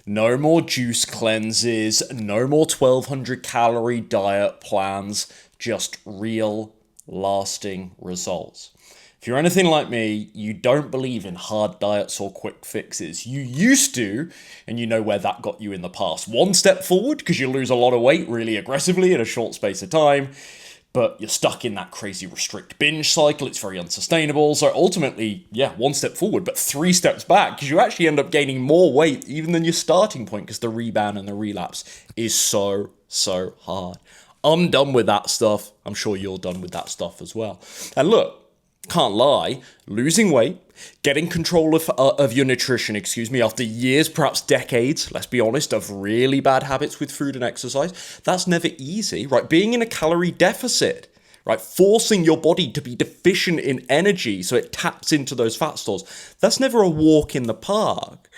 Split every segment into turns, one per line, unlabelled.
No more juice cleanses, no more 1200 calorie diet plans, just real, lasting results. If you're anything like me, you don't believe in hard diets or quick fixes. You used to, and you know where that got you in the past. One step forward, because you lose a lot of weight really aggressively in a short space of time, but you're stuck in that crazy restrict binge cycle. It's very unsustainable. So ultimately, yeah, one step forward, but 3 steps back, because you actually end up gaining more weight even than your starting point, because the rebound and the relapse is so hard. I'm done with that stuff. I'm sure you're done with that stuff as well. And look, can't lie, losing weight, getting control of your nutrition, after years, perhaps decades, let's be honest, of really bad habits with food and exercise, that's never easy, right? Being in a calorie deficit, right? Forcing your body to be deficient in energy so it taps into those fat stores, that's never a walk in the park.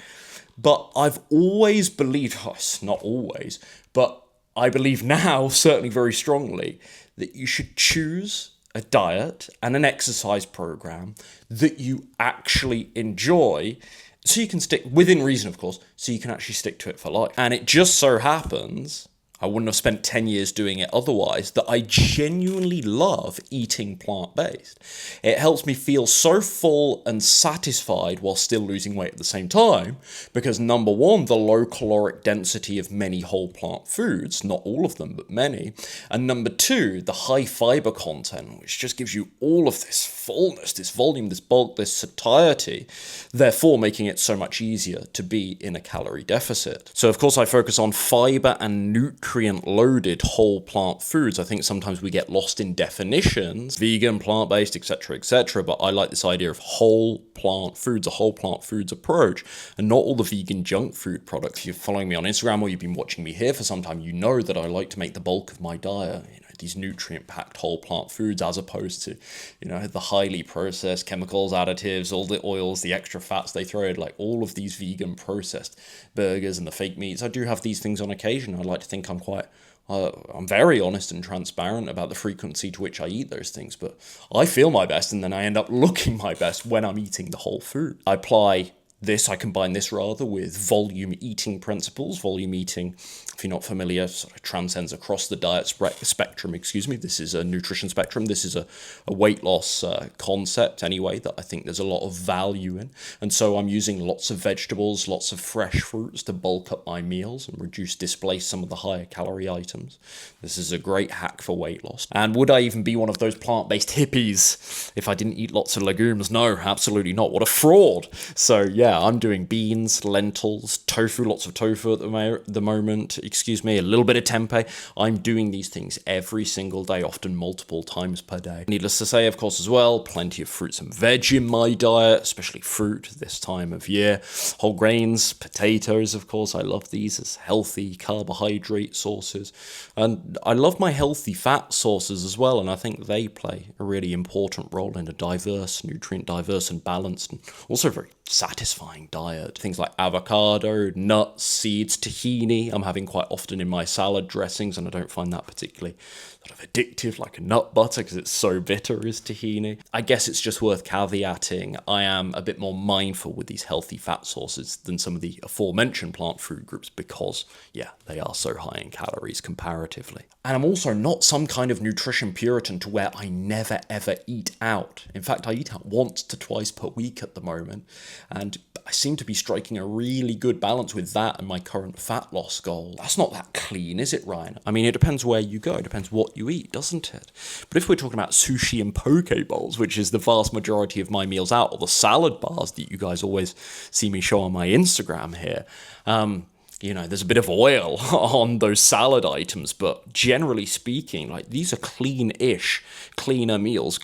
But I've always believed, not always, but I believe now, certainly very strongly, that you should choose a diet and an exercise program that you actually enjoy, so you can stick, within reason of course, so you can actually stick to it for life. And it just so happens, I wouldn't have spent 10 years doing it otherwise, that I genuinely love eating plant-based. It helps me feel so full and satisfied while still losing weight at the same time, because number one, the low caloric density of many whole plant foods, not all of them, but many, and number two, the high fiber content, which just gives you all of this fullness, this volume, this bulk, this satiety, therefore making it so much easier to be in a calorie deficit. So of course I focus on fiber and nutrient-loaded whole plant foods. I think sometimes we get lost in definitions, vegan, plant-based, etc., but I like this idea of whole plant foods, a whole plant foods approach, and not all the vegan junk food products. If you're following me on Instagram or you've been watching me here for some time, you know that I like to make the bulk of my diet, these nutrient-packed whole plant foods, as opposed to, the highly processed chemicals, additives, all the oils, the extra fats they throw in, like all of these vegan processed burgers and the fake meats. I do have these things on occasion. I like to think I'm very honest and transparent about the frequency to which I eat those things, but I feel my best and then I end up looking my best when I'm eating the whole food. I combine this with volume eating principles. Volume eating, if you're not familiar, sort of transcends across the diet spectrum, This is a nutrition spectrum. This is a weight loss concept anyway that I think there's a lot of value in. And so I'm using lots of vegetables, lots of fresh fruits to bulk up my meals and displace some of the higher calorie items. This is a great hack for weight loss. And would I even be one of those plant-based hippies if I didn't eat lots of legumes? No, absolutely not. What a fraud. So yeah, I'm doing beans, lentils, tofu, lots of tofu at the moment, a little bit of tempeh. I'm doing these things every single day, often multiple times per day. Needless to say, of course, as well, plenty of fruits and veg in my diet, especially fruit this time of year. Whole grains, potatoes, of course, I love these as healthy carbohydrate sources. And I love my healthy fat sources as well, and I think they play a really important role in a diverse, nutrient-diverse and balanced, and also very satisfying diet. Things like avocado, nuts, seeds, tahini, I'm having quite often in my salad dressings, and I don't find that particularly sort of addictive like a nut butter because it's so bitter is tahini. I guess it's just worth caveating, I am a bit more mindful with these healthy fat sources than some of the aforementioned plant food groups because, yeah, they are so high in calories comparatively. And I'm also not some kind of nutrition puritan to where I never ever eat out. In fact, I eat out once to twice per week at the moment, and I seem to be striking a really good balance with that and my current fat loss goal. That's not that clean, is it, Ryan? I mean, it depends where you go. It depends what you eat, doesn't it? But if we're talking about sushi and poke bowls, which is the vast majority of my meals out, or the salad bars that you guys always see me show on my Instagram here, there's a bit of oil on those salad items, but generally speaking, these are cleaner meals,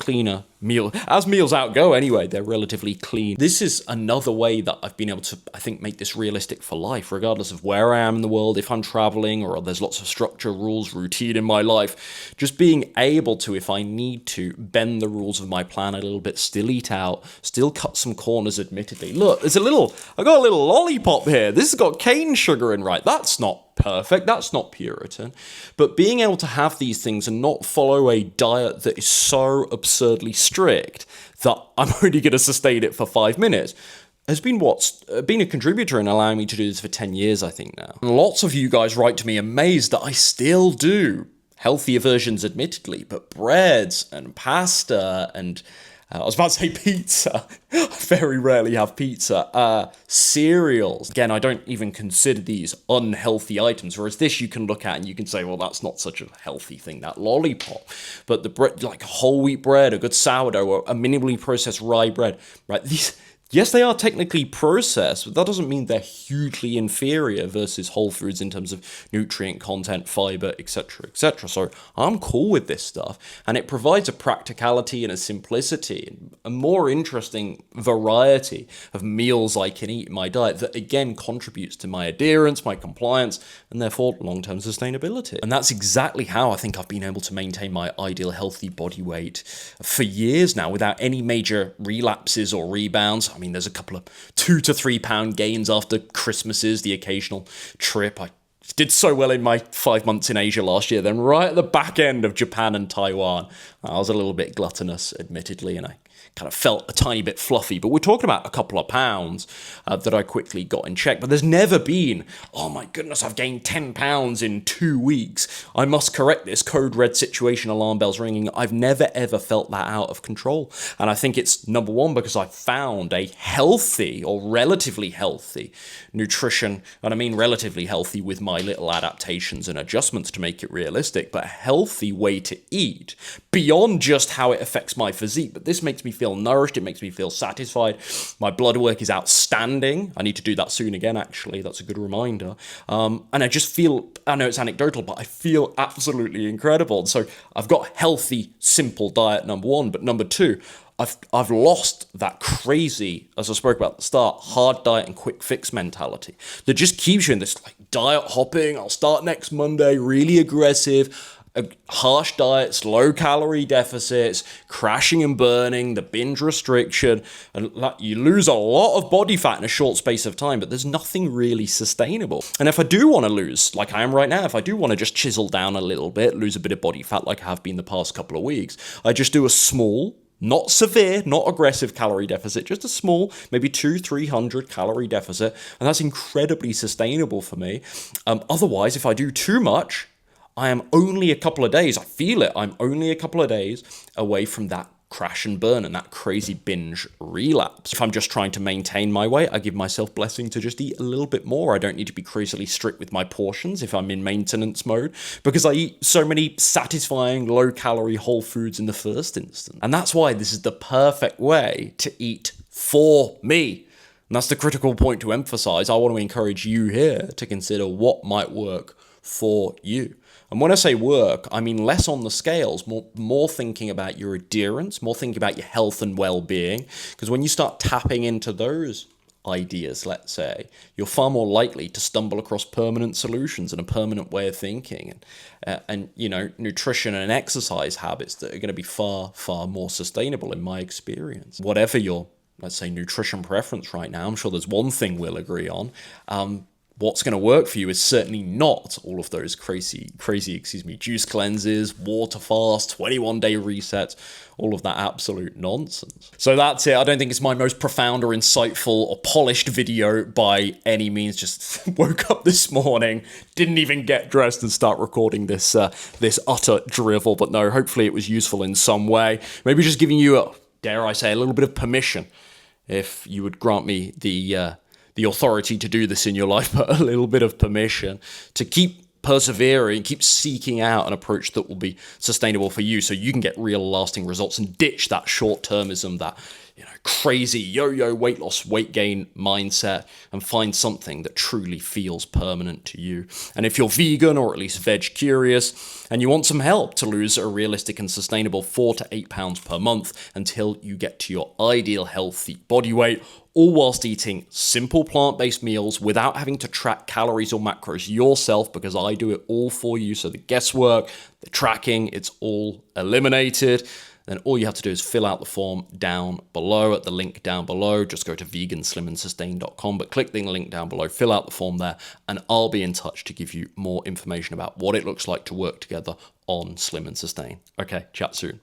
as meals out go anyway, they're relatively clean. This is another way that I've been able to, I think, make this realistic for life, regardless of where I am in the world, if I'm traveling or there's lots of structure, rules, routine in my life, just being able to, if I need to, bend the rules of my plan a little bit, still eat out, still cut some corners admittedly. Look, I got a little lollipop here. This has got cane sugar in, right? That's not perfect, that's not Puritan, but being able to have these things and not follow a diet that is so absurdly strict that I'm only going to sustain it for 5 minutes. has been what's been a contributor in allowing me to do this for 10 years, I think now. And lots of you guys write to me amazed that I still do healthier versions, admittedly, but breads and pasta and I was about to say pizza. I very rarely have pizza. Cereals. Again, I don't even consider these unhealthy items, whereas this you can look at and you can say, well, that's not such a healthy thing, that lollipop. But the bread, like whole wheat bread, a good sourdough, or a minimally processed rye bread, right? Yes, they are technically processed, but that doesn't mean they're hugely inferior versus whole foods in terms of nutrient content, fiber, etc., etc. So I'm cool with this stuff, and it provides a practicality and a simplicity and a more interesting variety of meals I can eat in my diet that again contributes to my adherence, my compliance, and therefore long-term sustainability. And that's exactly how I think I've been able to maintain my ideal healthy body weight for years now without any major relapses or rebounds. I mean, there's a couple of 2 to 3 pound gains after Christmases, the occasional trip. I did so well in my 5 months in Asia last year. Then right at the back end of Japan and Taiwan, I was a little bit gluttonous, admittedly, and I kind of felt a tiny bit fluffy. But we're talking about a couple of pounds that I quickly got in check. But there's never been, oh my goodness, I've gained 10 pounds in 2 weeks. I must correct this. Code red situation, alarm bells ringing. I've never ever felt that out of control. And I think it's number one because I found a healthy or relatively healthy nutrition. And I mean relatively healthy with my little adaptations and adjustments to make it realistic, but a healthy way to eat beyond just how it affects my physique. But this makes me feel nourished, it makes me feel satisfied. My blood work is outstanding. I need to do that soon again, actually. That's a good reminder. And I just feel, I know it's anecdotal, but I feel absolutely incredible. So I've got healthy, simple diet, number one. But number two, I've lost that crazy, as I spoke about at the start, hard diet and quick fix mentality that just keeps you in this like diet hopping. I'll start next Monday, really aggressive, harsh diets, low calorie deficits, crashing and burning, the binge restriction, and you lose a lot of body fat in a short space of time, but there's nothing really sustainable. And if I do want to lose, like I am right now, if I do want to just chisel down a little bit, lose a bit of body fat like I have been the past couple of weeks, I just do a small, not severe, not aggressive calorie deficit, just a small, maybe 200-300 calorie deficit, and that's incredibly sustainable for me. Otherwise, if I do too much, I am only a couple of days, I feel it, I'm only a couple of days away from that crash and burn and that crazy binge relapse. If I'm just trying to maintain my weight, I give myself blessing to just eat a little bit more. I don't need to be crazily strict with my portions if I'm in maintenance mode, because I eat so many satisfying low-calorie whole foods in the first instance. And that's why this is the perfect way to eat for me. And that's the critical point to emphasize. I want to encourage you here to consider what might work for you. And when I say work, I mean less on the scales, more thinking about your adherence, more thinking about your health and well-being. Because when you start tapping into those ideas, let's say, you're far more likely to stumble across permanent solutions and a permanent way of thinking and you know, nutrition and exercise habits that are going to be far, far more sustainable in my experience. Whatever your, let's say, nutrition preference right now, I'm sure there's one thing we'll agree on. What's going to work for you is certainly not all of those crazy, juice cleanses, water fast, 21-day resets, all of that absolute nonsense. So that's it. I don't think it's my most profound or insightful or polished video by any means. Just woke up this morning, didn't even get dressed and start recording this utter drivel. But no, hopefully it was useful in some way. Maybe just giving you, dare I say, a little bit of permission, if you would grant me the authority to do this in your life, but a little bit of permission to keep persevering, keep seeking out an approach that will be sustainable for you so you can get real lasting results and ditch that short-termism, that crazy yo-yo weight loss, weight gain mindset, and find something that truly feels permanent to you. And if you're vegan or at least veg curious and you want some help to lose a realistic and sustainable 4 to 8 pounds per month until you get to your ideal healthy body weight, all whilst eating simple plant-based meals without having to track calories or macros yourself, because I do it all for you. So the guesswork, the tracking, it's all eliminated. Then all you have to do is fill out the form down below at the link down below. Just go to veganslimandsustain.com, but click the link down below, fill out the form there, and I'll be in touch to give you more information about what it looks like to work together on Slim and Sustain. Okay, chat soon.